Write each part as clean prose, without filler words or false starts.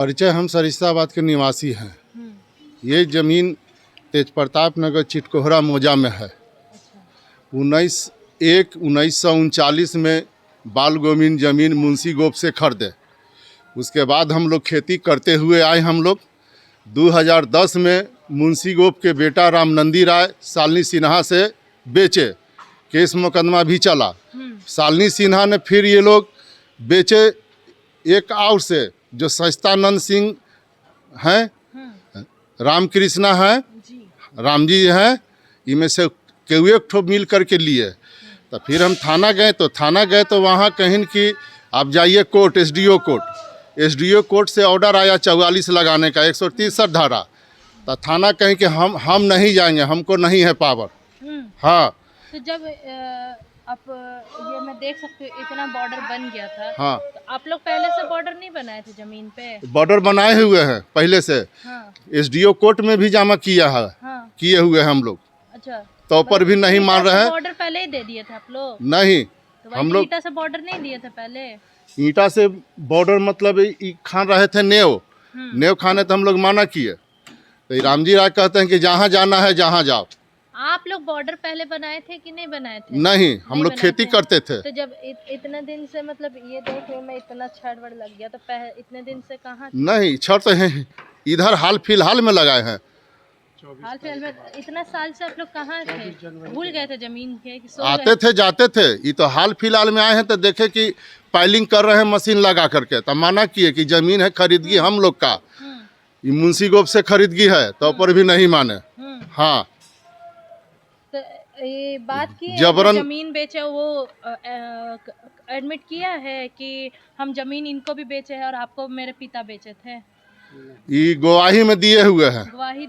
परिचय हम सरिस्ताबाद के निवासी हैं। ये ज़मीन तेज प्रताप नगर चिटकोहरा मौजा में है। 1939 में बाल गोविंद ज़मीन मुंशी गोप से खरीदे। उसके बाद हम लोग खेती करते हुए आए। हम लोग 2010 में मुंशी गोप के बेटा रामनंदी राय शालिनी सिन्हा से बेचे। केस मुकदमा भी चला। शालिनी सिन्हा ने फिर ये लोग बेचे एक और से, जो सस्तानंद सिंह हैं, रामकृष्णा हैं, राम जी हैं, इनमें से केहू एक ठो मिल करके लिए। तो फिर हम थाना गए तो वहाँ कहीं कि आप जाइए कोर्ट, एसडीओ कोर्ट से ऑर्डर आया 44 लगाने का, 163 धारा। तो थाना कहीं कि हम नहीं जाएंगे, हमको नहीं है पावर। हाँ, तो जब आप ये मैं देख सकती हूँ इतना बॉर्डर बन गया था। हाँ, तो आप लोग पहले से बॉर्डर नहीं बनाए थे जमीन पे? बॉर्डर बनाए हुए हैं पहले से। हाँ। एसडीओ कोर्ट में भी जमा किया है। हाँ। किए हुए हम लोग। अच्छा, तो पर भी नहीं मान रहे हैं। बॉर्डर पहले ही दे दिए थे आप लोग? नहीं, तो हम लोग ईटा से बॉर्डर नहीं दिए थे पहले? ईटा से बॉर्डर मतलब खान रहे थे नेव खाने, तो हम लोग माना किए। तो रामजी राय कहते हैं कि जहाँ जाना है जहाँ जाओ। आप लोग बॉर्डर पहले बनाए थे कि नहीं बनाए थे? नहीं, हम लोग खेती करते थे। तो जब इतने दिन से मतलब ये देखने में इतना छड़ वड़ लग गया, तो इतने दिन से कहाँ? नहीं, छड़ तो है इधर हाल फिलहाल में लगाए हैं। हाल फिलहाल में? इतना साल से आप लोग कहाँ थे? भूल गए थे जमीन के कि सो आते थे जाते थे। ये तो हाल फिलहाल में आए हैं तो देखे कि पाइलिंग कर रहे हैं मशीन लगा करके। तो मना किए कि जमीन है खरीदगी हम लोग का, ये मुंशी गोप से खरीदगी है, तो पर भी नहीं माने। हाँ, तो ये बात की जबरन जमीन बेचे, वो एडमिट किया है कि हम जमीन इनको भी बेचे हैं और आपको मेरे पिता बेचे थे? ये गवाही में दिए हुए हैं। गवाही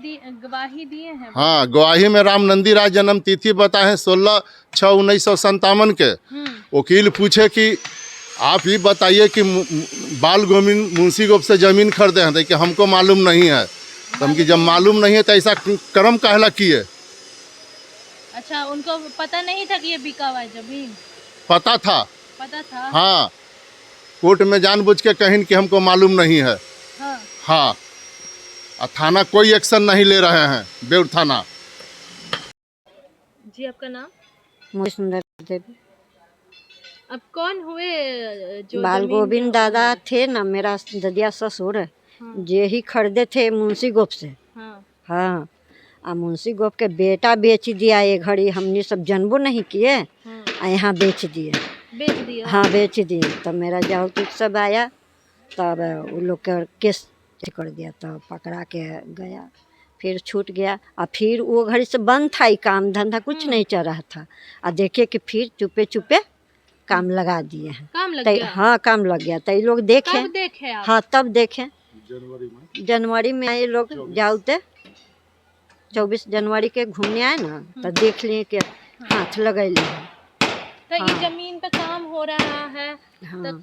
दिए हैं। हाँ, गवाही में रामनंदी राय जन्म तिथि बताए 16/6/1957 के। वकील पूछे कि आप ही बताइए कि बाल गोविंद मुंशी गोप से जमीन खरीदे हैं, तो कि हमको मालूम नहीं है। तो हम कि जब मालूम नहीं है तो ऐसा कर्म कहला किए। अच्छा, उनको पता नहीं था कि ये बिका हुआ है जमीन? पता था। हाँ, कोर्ट में जानबूझ के कहीं कि हमको मालूम नहीं है। हाँ, थाना कोई एक्शन नहीं ले रहे हैं, बेउर थाना। जी, आपका नाम? मुझे सुंदर देवी। अब कौन हुए जो बाल गोविंद दादा थे ना, मेरा ददिया ससुर, जे ही खरीदे थे मुंशी गोप से। हाँ, मुंशी गोप के बेटा बेच दिया। ये घड़ी हमने सब जनबो नहीं किए, यहाँ बेच दिए। हाँ, बेच दिए। तब मेरा जाऊतुक सब आया, तब वो लोग के केस कर दिया, तब पकड़ा के गया, फिर छूट गया। और फिर वो घड़ी से बंद था, ही काम धंधा कुछ नहीं चल रहा था। और देखे कि फिर चुपे चुपे काम लगा दिए हैं। काम लग गया? हाँ, काम लग गया। तो ये लोग देखे। आप? हाँ, तब देखे जनवरी में ये लोग जाते 24 जनवरी के घूमने आए ना, तो देख लिए कि हाथ लगैले। तो ये जमीन पे काम हो रहा है। तो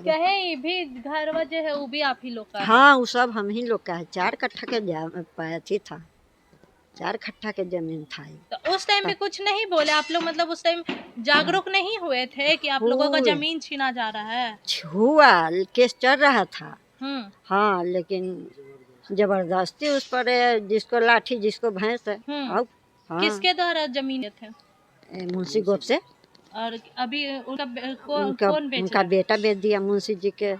कहे भी घर जो है वो भी आप ही लोग का है? हाँ, वो सब हम ही लोग का है। 4 कट्ठा के अथी था, 4 कट्ठा के जमीन था। तो उस टाइम पे कुछ नहीं बोले आप लोग? मतलब उस टाइम जागरूक नहीं हुए थे कि आप लोगों का जमीन छीना जा रहा है? हुआ, केस चल रहा था। हाँ, लेकिन जबरदस्ती उस पर, जिसको लाठी जिसको भैंस है। हाँ, किसके द्वारा जमीन थे? मुंशी गोप से। और अभी उनका कौन बेच उनका बेटा बेच दिया मुंशी जी के,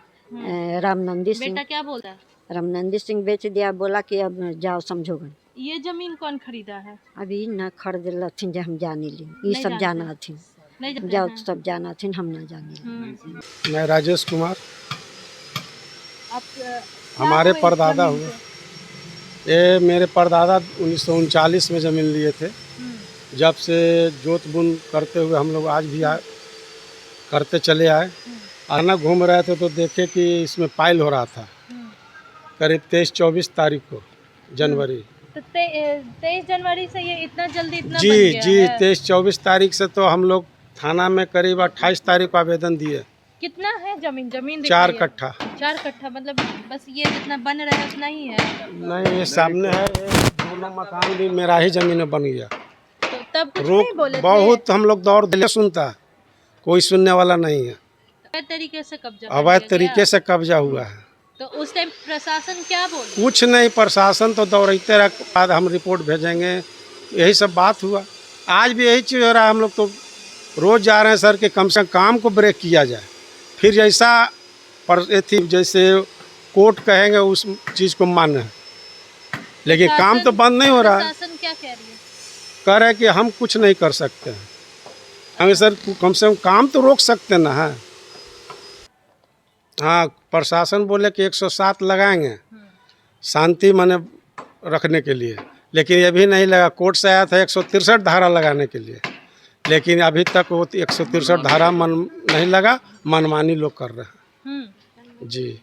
रामनंदी सिंह। बेटा क्या बोलता है? रामनंदी सिंह बेच दिया, बोला कि अब जाओ समझोगे। ये जमीन कौन खरीदा है? अभी न खरीद लथिन, जो हम जाने ली, ये सब जाना थी। जाओ सब जाना थी, हम ना जाने। मैं राजेश कुमार। हमारे परदादा हुए, ये मेरे परदादा 1939 में ज़मीन लिए थे। जब से जोत बुन करते हुए हम लोग आज भी करते चले आए। आना घूम रहे थे तो देखे कि इसमें पाइल हो रहा था, करीब 23-24 तारीख को जनवरी। तो 23 जनवरी से ये इतना जल्दी इतना जी बन गया जी है? 23-24 तारीख से तो हम लोग थाना में करीब 28 तारीख को आवेदन दिए। कितना है जमीन? 4 कट्ठा। 4 कट्ठा मतलब बस ये जितना बन रहा है उतना ही है? नहीं, ये सामने है, ये दोनों मकान भी मेरा ही जमीन में बन गया। तो तब कुछ नहीं बोले थे? बहुत हम लोग दौड़ दिले, सुनता कोई सुनने वाला नहीं है। अवैध तरीके से कब्जा? अवैध तरीके से कब्जा हुआ है। तो उस टाइम प्रशासन क्या बोले? कुछ नहीं, प्रशासन तो दौड़ते रहे, बाद हम रिपोर्ट भेजेंगे, यही सब बात हुआ। आज भी यही चीज़ हो रहा है। हम लोग तो रोज़ जा रहे हैं सर कि कम से कम काम को ब्रेक किया जाए। फिर जैसा पर थी जैसे कोर्ट कहेंगे उस चीज़ को माने, लेकिन काम तो बंद नहीं हो रहा है। प्रशासन क्या कह रही है? कह रहे हैं कि हम कुछ नहीं कर सकते हैं। हमें सर कम से कम काम तो रोक सकते ना है। हाँ, प्रशासन बोले कि 107 लगाएंगे शांति माने रखने के लिए, लेकिन ये भी नहीं लगा। कोर्ट से आया था 163 धारा लगाने के लिए, लेकिन अभी तक वो 163 धारा मन नहीं लगा, मनमानी लोग कर रहे हैं जी।